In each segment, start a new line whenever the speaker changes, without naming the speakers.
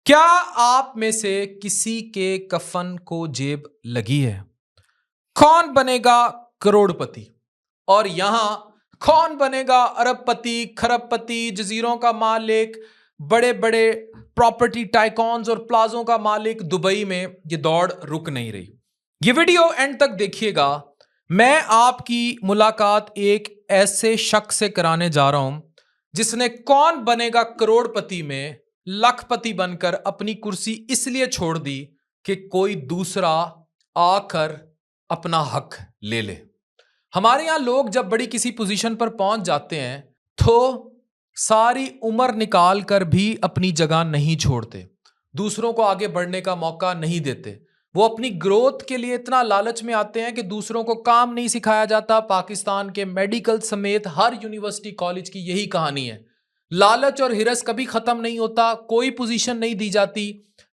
क्या आप में से किसी के कफन को जेब लगी है? कौन बनेगा करोड़पति? और यहां कौन बनेगा अरबपति, खरबपति, जजीरों का मालिक, बड़े बड़े प्रॉपर्टी टाइकॉन्स और प्लाजों का मालिक? दुबई में ये दौड़ रुक नहीं रही। ये वीडियो एंड तक देखिएगा। मैं आपकी मुलाकात एक ऐसे शख्स से कराने जा रहा हूं जिसने कौन बनेगा करोड़पति में लखपति बनकर अपनी कुर्सी इसलिए छोड़ दी कि कोई दूसरा आकर अपना हक ले ले। हमारे यहां लोग जब बड़ी किसी पोजीशन पर पहुंच जाते हैं तो सारी उम्र निकाल कर भी अपनी जगह नहीं छोड़ते, दूसरों को आगे बढ़ने का मौका नहीं देते। वो अपनी ग्रोथ के लिए इतना लालच में आते हैं कि दूसरों को काम नहीं सिखाया जाता। पाकिस्तान के मेडिकल समेत हर यूनिवर्सिटी कॉलेज की यही कहानी है। लालच और हिरस कभी खत्म नहीं होता, कोई पोजीशन नहीं दी जाती।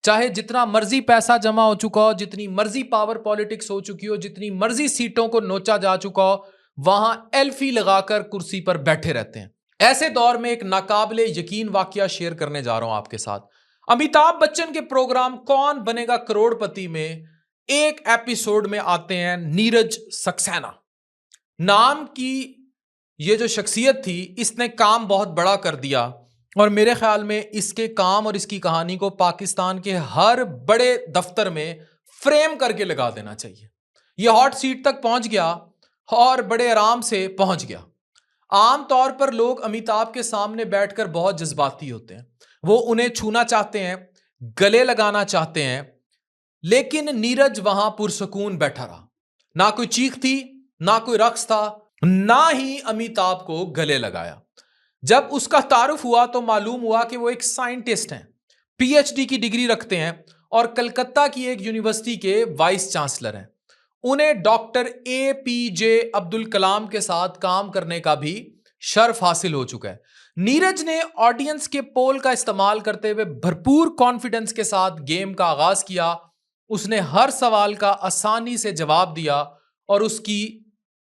चाहे जितना मर्जी पैसा जमा हो चुका हो, जितनी मर्जी पावर पॉलिटिक्स हो चुकी हो, जितनी मर्जी सीटों को नोचा जा चुका हो, वहां एल्फी लगाकर कुर्सी पर बैठे रहते हैं। ऐसे दौर में एक नाकाबिले यकीन वाकया शेयर करने जा रहा हूं आपके साथ। अमिताभ बच्चन के प्रोग्राम कौन बनेगा करोड़पति में एक एपिसोड में आते हैं नीरज सक्सेना नाम की ये जो शख्सियत थी। इसने काम बहुत बड़ा कर दिया और मेरे ख्याल में इसके काम और इसकी कहानी को पाकिस्तान के हर बड़े दफ्तर में फ्रेम करके लगा देना चाहिए। यह हॉट सीट तक पहुंच गया और बड़े आराम से पहुंच गया। आम तौर पर लोग अमिताभ के सामने बैठकर बहुत जज्बाती होते हैं, वो उन्हें छूना चाहते हैं, गले लगाना चाहते हैं, लेकिन नीरज वहां पुरसकून बैठा रहा। ना कोई चीख थी, ना कोई रक्स था, ना ही अमिताभ को गले लगाया। जब उसका तारुफ हुआ तो मालूम हुआ कि वो एक साइंटिस्ट हैं, पीएचडी की डिग्री रखते हैं और कलकत्ता की एक यूनिवर्सिटी के वाइस चांसलर हैं। उन्हें डॉक्टर एपीजे अब्दुल कलाम के साथ काम करने का भी शर्फ हासिल हो चुका है। नीरज ने ऑडियंस के पोल का इस्तेमाल करते हुए भरपूर कॉन्फिडेंस के साथ गेम का आगाज किया। उसने हर सवाल का आसानी से जवाब दिया और उसकी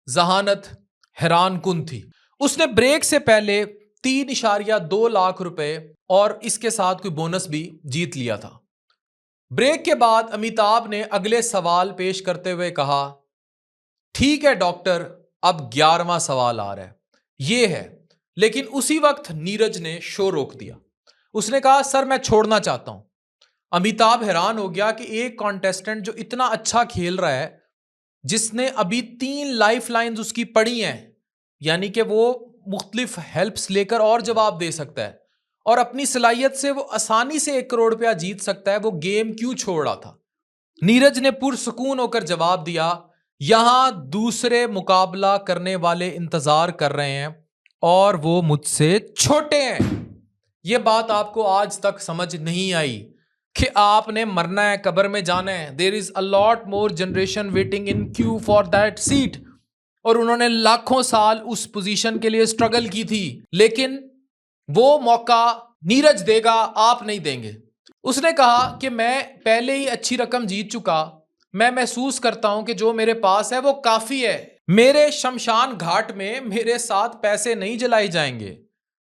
जहानत हैरान कुन थी। उसने ब्रेक से पहले 3.2 लाख रुपए और इसके साथ कोई बोनस भी जीत लिया था। ब्रेक के बाद अमिताभ ने अगले सवाल पेश करते हुए कहा, ठीक है डॉक्टर, अब 11वां सवाल आ रहा है, ये है। लेकिन उसी वक्त नीरज ने शो रोक दिया। उसने कहा, सर मैं छोड़ना चाहता हूं। अमिताभ हैरान हो गया कि एक कॉन्टेस्टेंट जो इतना अच्छा खेल रहा है, जिसने अभी 3 लाइफ लाइन्स उसकी पड़ी हैं, यानी कि वो मुख्तलिफ हेल्प्स लेकर और जवाब दे सकता है और अपनी सलाहियत से वो आसानी से 1 करोड़ रुपया जीत सकता है, वो गेम क्यों छोड़ रहा था? नीरज ने पुरसुकून होकर जवाब दिया, यहां दूसरे मुकाबला करने वाले इंतजार कर रहे हैं और वो मुझसे छोटे हैं। यह बात आपको आज तक समझ नहीं आई कि आपने मरना है, कब्र में जाना है। There is a lot more generation waiting in queue for that seat. और उन्होंने लाखों साल उस पोजीशन के लिए स्ट्रगल की थी, लेकिन वो मौका नीरज देगा, आप नहीं देंगे। उसने कहा कि मैं पहले ही अच्छी रकम जीत चुका, मैं महसूस करता हूं कि जो मेरे पास है वो काफी है। मेरे शमशान घाट में मेरे साथ पैसे नहीं जलाए जाएंगे,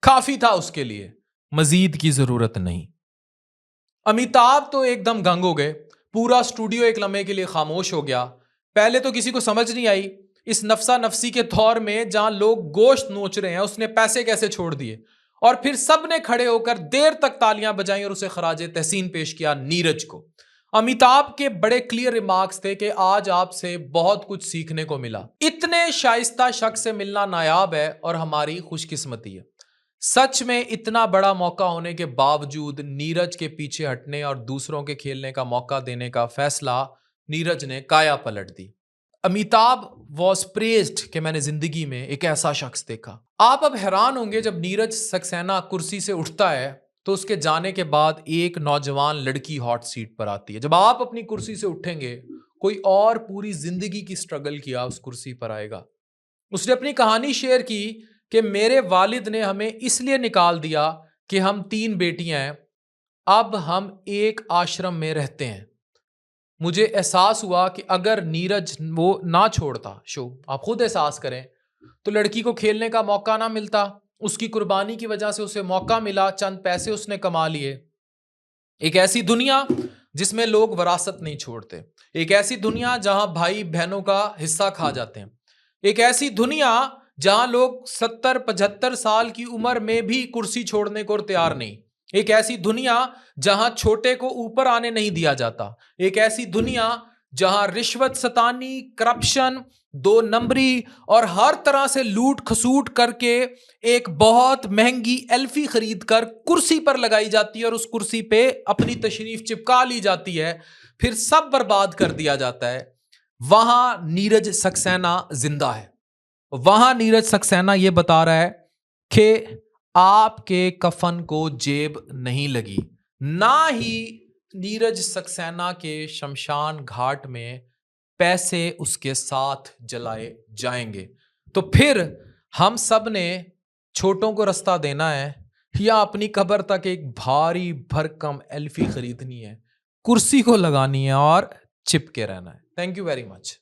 काफी था उसके लिए, मजीद की जरूरत नहीं। अमिताभ तो एकदम गंग हो गए। पूरा स्टूडियो एक लम्हे के लिए खामोश हो गया। पहले तो किसी को समझ नहीं आई, इस नफसा नफसी के दौर में जहां लोग गोश्त नोच रहे हैं, उसने पैसे कैसे छोड़ दिए। और फिर सबने खड़े होकर देर तक तालियां बजाई और उसे खराजे तहसीन पेश किया नीरज को। अमिताभ के बड़े क्लियर रिमार्क्स थे कि आज आपसे बहुत कुछ सीखने को मिला। इतने शाइस्ता शख्स से मिलना नायाब है और हमारी खुशकिस्मती है। सच में इतना बड़ा मौका होने के बावजूद नीरज के पीछे हटने और दूसरों के खेलने का मौका देने का फैसला नीरज ने काया पलट दी। अमिताभ वॉज प्रेज्ड कि मैंने जिंदगी में एक ऐसा शख्स देखा। आप अब हैरान होंगे, जब नीरज सक्सेना कुर्सी से उठता है तो उसके जाने के बाद एक नौजवान लड़की हॉट सीट पर आती है। जब आप अपनी कुर्सी से उठेंगे, कोई और पूरी जिंदगी की स्ट्रगल किया उस कुर्सी पर आएगा। उसने अपनी कहानी शेयर की कि मेरे वालिद ने हमें इसलिए निकाल दिया कि हम 3 बेटियां हैं, अब हम एक आश्रम में रहते हैं। मुझे एहसास हुआ कि अगर नीरज वो ना छोड़ता शो, आप खुद एहसास करें, तो लड़की को खेलने का मौका ना मिलता। उसकी कुर्बानी की वजह से उसे मौका मिला, चंद पैसे उसने कमा लिए। एक ऐसी दुनिया जिसमें लोग विरासत नहीं छोड़ते, एक ऐसी दुनिया जहां भाई बहनों का हिस्सा खा जाते हैं, एक ऐसी दुनिया जहां लोग 70-75 साल की उम्र में भी कुर्सी छोड़ने को तैयार नहीं, एक ऐसी दुनिया जहां छोटे को ऊपर आने नहीं दिया जाता, एक ऐसी दुनिया जहां रिश्वत सतानी, करप्शन, दो नंबरी और हर तरह से लूट खसूट करके एक बहुत महंगी एल्फी खरीद कर कुर्सी पर लगाई जाती है और उस कुर्सी पे अपनी तशरीफ चिपका ली जाती है, फिर सब बर्बाद कर दिया जाता है। वहां नीरज सक्सेना जिंदा है। वहां नीरज सक्सेना यह बता रहा है कि आपके कफन को जेब नहीं लगी, ना ही नीरज सक्सेना के शमशान घाट में पैसे उसके साथ जलाए जाएंगे। तो फिर हम सब ने छोटों को रास्ता देना है या अपनी कब्र तक एक भारी भरकम एल्फी खरीदनी है, कुर्सी को लगानी है और चिपके रहना है। Thank you very much.